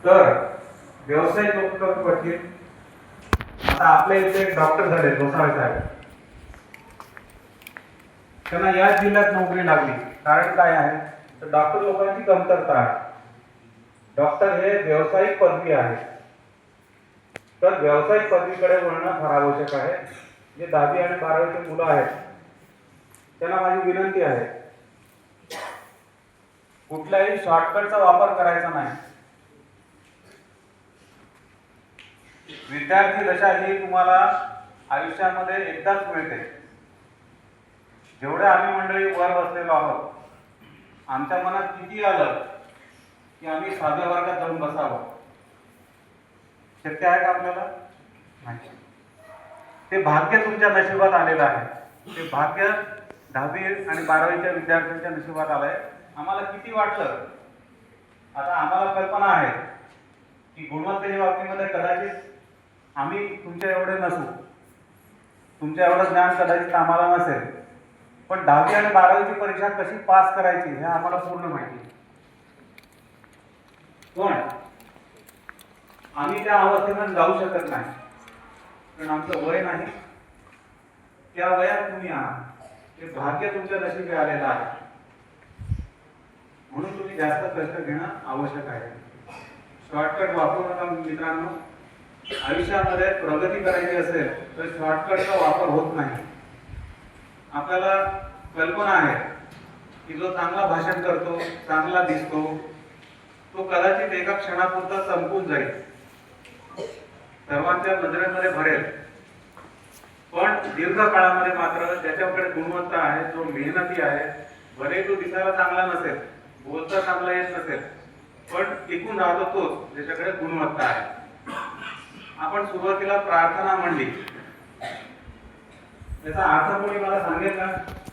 तर व्यावसायिक लोक पडतील. आता आपल्या इथे एक डॉक्टर झाले गोसावे साहेब, त्यांना या जिल्ह्यात नोकरी लागली. कारण काय आहे तर डॉक्टर लोकांची कमतरता आहे. डॉक्टर हे व्यावसायिक पदवी आहे. तर व्यावसायिक पदवीकडे वळणं फार आवश्यक आहे. जे 10वी आणि 12वीचे मुलं आहेत त्यांना माझी विनंती आहे, कुठल्याही शॉर्टकटचा वापर करायचा नाही. विद्यार्थी दशा ही तुम्हाला आयुष्यामध्ये एकदाच मिळते. जेवढे आम्ही मंडळी वर बसलेलो आहोत, आमच्या मनात किती आलं की आम्ही 6व्या वर्गात जाऊन बसावं, शक्य आहे का आपल्याला? नाही. ते भाग्य तुमच्या नशिबात आलेलं आहे. ते भाग्य 10वी आणि 12वीच्या विद्यार्थ्यांच्या नशिबात आलंय. आम्हाला किती वाटलं, आता आम्हाला कल्पना आहे की गुणवत्तेच्या बाबतीमध्ये कदाचित आम्ही तुमच्या एवढे नसू, तुमच्या एवढं ज्ञान कदाचित आम्हाला नसेल, पण 10वी आणि 12वीची परीक्षा कशी पास करायची हे आम्हाला पूर्ण माहिती आहे. पण आम्ही त्या अवस्थेमध्ये जाऊ शकत नाही, कारण आमचं वय नाही. त्या वयात तुम्ही आहात, ते भाग्य तुमच्या नशिबी आलेलं आहे. म्हणून तुम्ही जास्त कष्ट घेणं आवश्यक आहे. शॉर्टकट वापरू नका मित्रांनो. आयुष्यामध्ये प्रगती करायची असेल तर शॉर्टकटचा वापर होत नाही. आपल्याला कल्पना आहे की जो चांगला भाषण करतो, चांगला दिसतो, तो कदाचित एका क्षणापुरता संपून जाईल, सर्वांच्या नजरेमध्ये भरेल. पण दीर्घ काळामध्ये मात्र ज्याच्याकडे गुणवत्ता आहे, जो मेहनती आहे, भले तो दिसायला चांगला नसेल, बोलता चांगला येत नसेल, पण टिकून राहतो तोच ज्याच्याकडे गुणवत्ता आहे. आपण सुरुवातीला प्रार्थना म्हणली, त्याचा अर्थ कोणी मला सांगेल का?